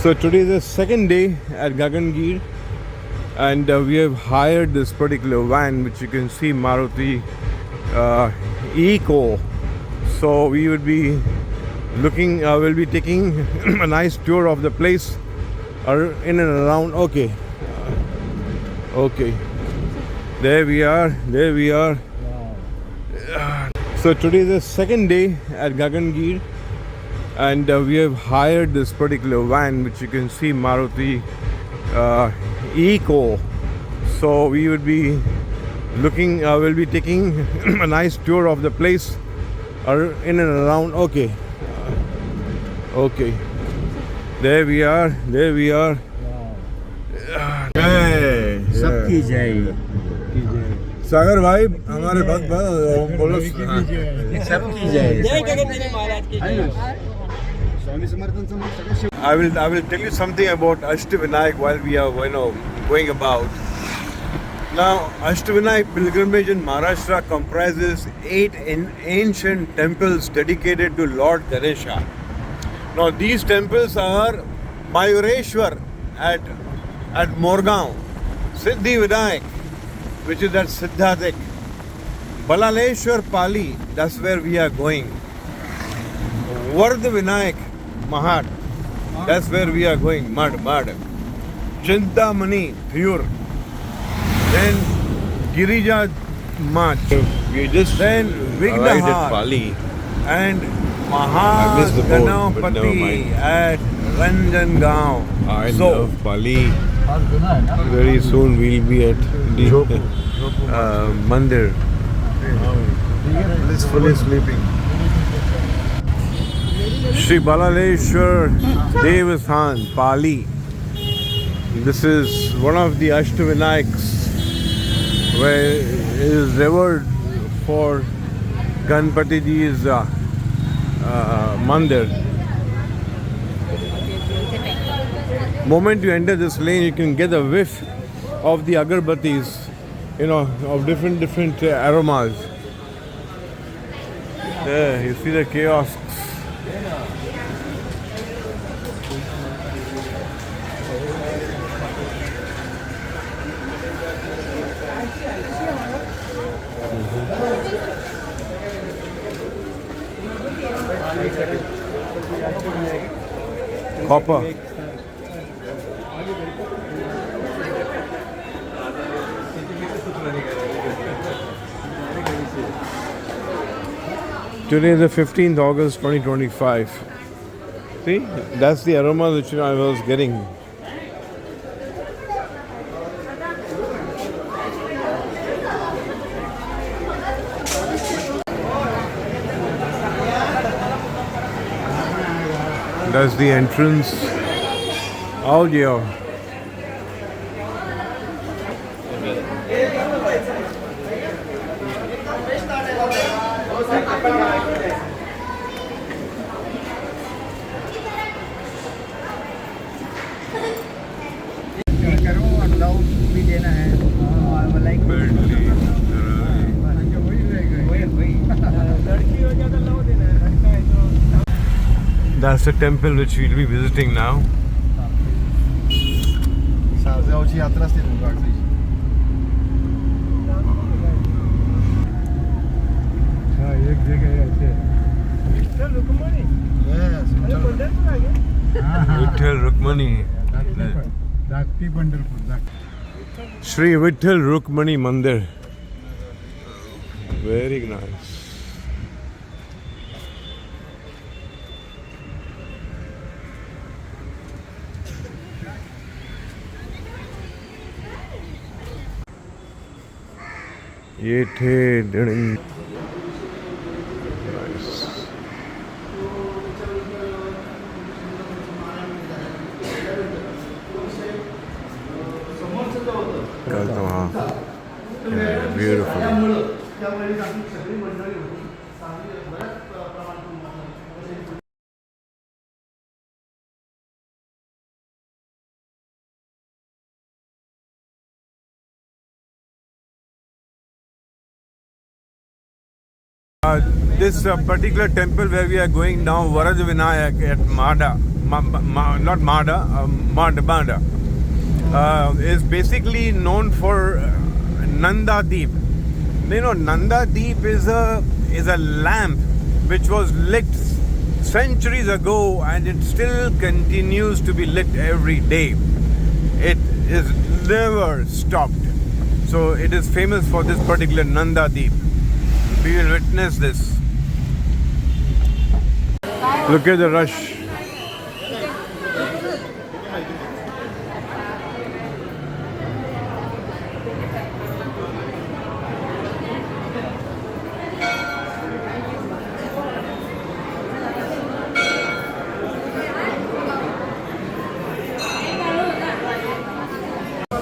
So today is the second day at Gagangir, and we have hired this particular van, which you can see, Maruti Eco. So we would be looking, we'll be taking a nice tour of the place in and around. Okay, there we are. So today is the second day at Gagangir, and we have hired this particular van, which you can see, Maruti Eco. So we would be looking, we'll be taking a nice tour of the place in and around. Okay, there we are. सबकी जय सागर भाई हमारे भक्त बोलो सबकी जय I will tell you something about Ashtavinayak while we are going about. Now, Ashtavinayak pilgrimage in Maharashtra comprises 8 ancient temples dedicated to Lord Ganesha. Now, these temples are Mayureshwar at Morgaon, Siddhi Vinayak, which is at Siddhadik, Balaleshwar Pali, that's where we are going. Vardha Vinayak Mahat, that's where we are going. Mad. Chintamani, Thiyur. Then Girija Mach. We just then Vignahar Pali and Mahaganapati at Ranjangaon. I love Pali. Very soon we'll be at the Mandir. Blissfully sleeping. Shri Balaleshwar Devasthan, Pali. This is one of the Ashtavinayakas where it is revered for Ganpati Ji's Mandir. Moment you enter this lane, you can get a whiff of the agarbattis, of different aromas. There, you see the kiosks. Copper. Today is the 15th August 2025. See, that's the aroma which I was getting. That's the entrance. Audio. That's the temple which we'll be visiting now. Vitthal Rukmani. Shri Vitthal Rukmani Mandir. Very nice. ये थे nice. Beautiful. This particular temple where we are going now, Varad Vinayak at not Mada, Mada, is basically known for Nanda Deep. You know, Nanda Deep is a lamp which was lit centuries ago, and it still continues to be lit every day. It is never stopped. So it is famous for this particular Nanda Deep. We will witness this. Look at the rush.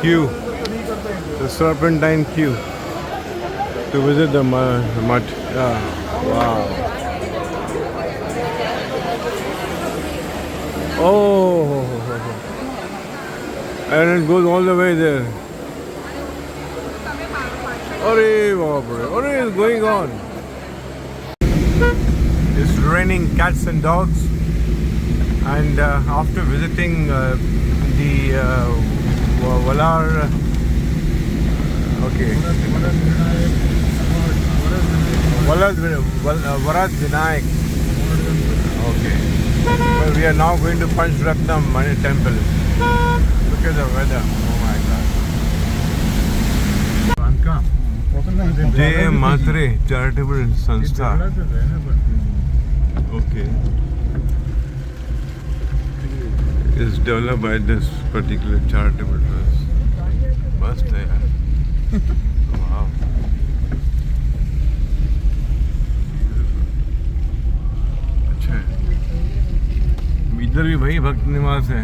Queue, the serpentine queue to visit the mud. Wow. Oh, and it goes all the way there. What is going on? It's raining cats and dogs, and after visiting the Valar, okay, Varad Vinayak. Okay. So we are now going to Panchratnam Mani Temple. Look at the weather. Oh my God. Jay Matre Charitable Sanstha. Okay. Is developed by this particular charitable trust. Must hai yaar. Wow. अच्छा है. इधर भी भाई भक्त निवास है.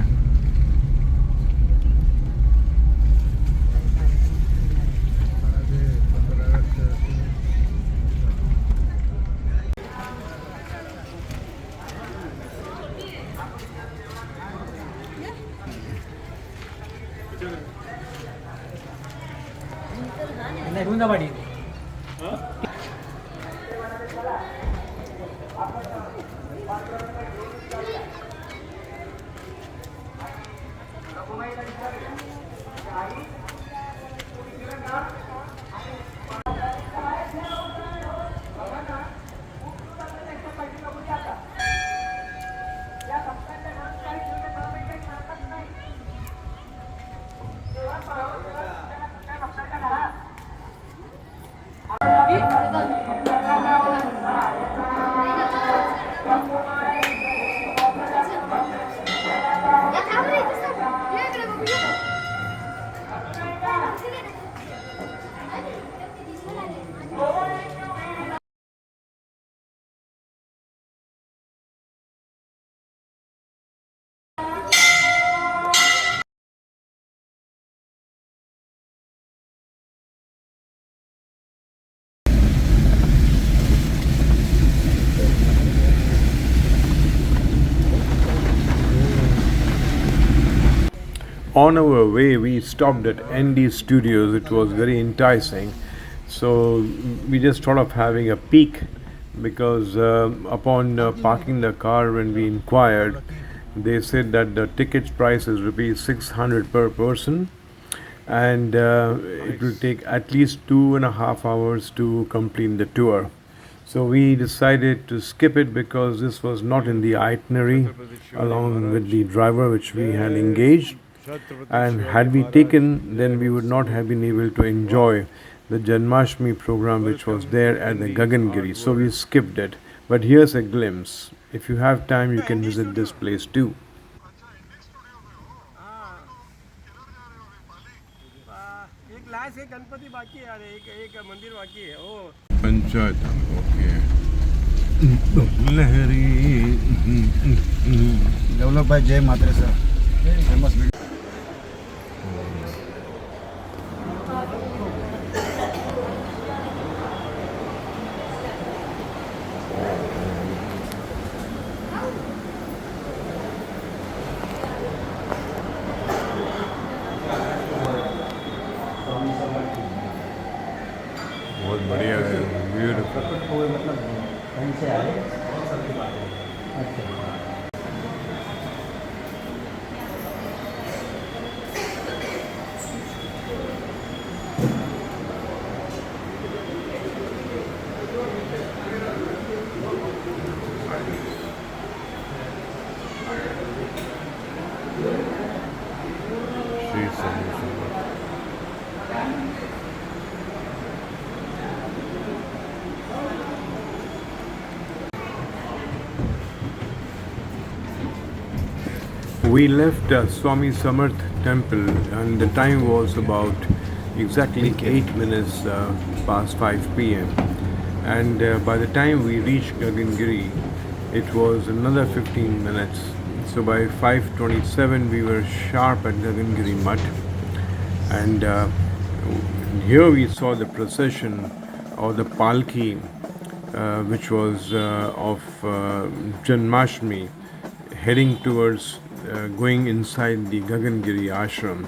On our way, we stopped at ND Studios. It was very enticing. So we just thought of having a peek because upon parking the car when we inquired, they said that the ticket price is rupees 600 per person, and it will take at least 2.5 hours to complete the tour. So we decided to skip it because this was not in the itinerary along with the driver which we had engaged. And had we taken, then we would not have been able to enjoy the Janmashtami program which was there at the Gagangiri. So we skipped it. But here's a glimpse. If you have time, you can visit this place too. Panchayat, okay. Lahari. Developed by Jay Matre sir. Famous video. बहुत बढ़िया है, beautiful. मतलब कहीं से आए और सबकी बातें. अच्छा. Sri Swami Samarth. We left Swami Samarth temple and the time was about exactly 8 minutes past 5 p.m. And by the time we reached Gagangiri, it was another 15 minutes. So by 5:27 we were sharp at Gagangiri Mutt, and here we saw the procession or the palki, which was of Janmashtami, heading towards going inside the Gagangiri ashram.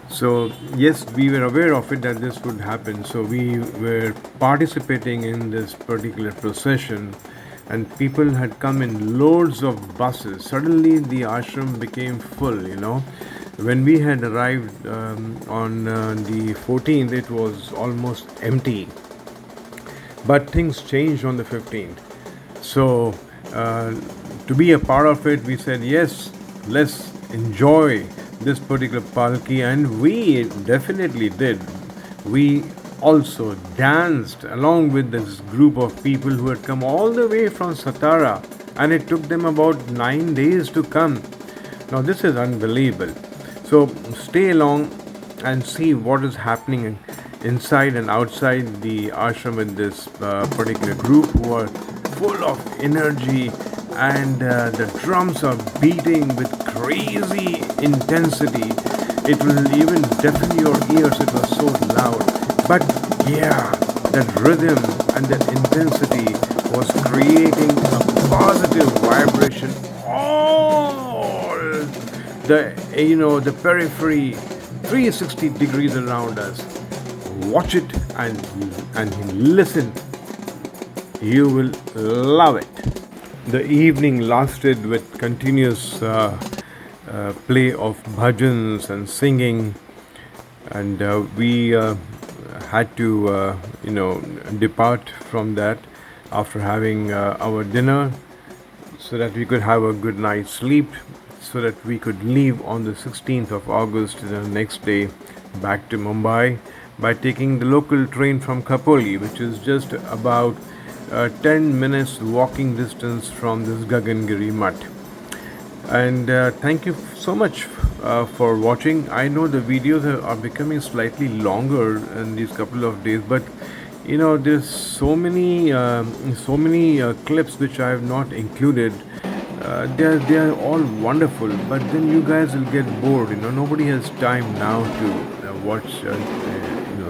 So yes, we were aware of it that this would happen. So we were participating in this particular procession, and people had come in loads of buses. Suddenly, the ashram became full. When we had arrived on the 14th, it was almost empty. But things changed on the 15th. So to be a part of it, we said yes, let's enjoy this particular palki, and we definitely did. We also danced along with this group of people who had come all the way from Satara, and it took them about 9 days to come. Now this is unbelievable. So stay along and see what is happening inside and outside the ashram with this particular group who are full of energy, and the drums are beating with crazy intensity. It will even deafen your ears, it was so loud. But yeah, that rhythm and that intensity was creating a positive vibration all the periphery 360 degrees around us. Watch it and listen. You will love it. The evening lasted with continuous play of bhajans and singing, and we had to depart from that after having our dinner, so that we could have a good night's sleep, so that we could leave on the 16th of August, the next day, back to Mumbai by taking the local train from Khopoli, which is just about 10 minutes walking distance from this Gagangiri Mutt. And thank you so much for watching. I know the videos are becoming slightly longer in these couple of days, but there's so many clips which I have not included. They are all wonderful, but then you guys will get bored. Nobody has time now to watch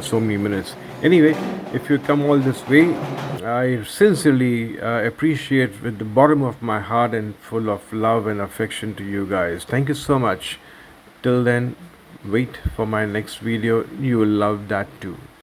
so many minutes. Anyway, if you come all this way, I sincerely appreciate with the bottom of my heart and full of love and affection to you guys. Thank you so much. Till then, wait for my next video. You will love that too.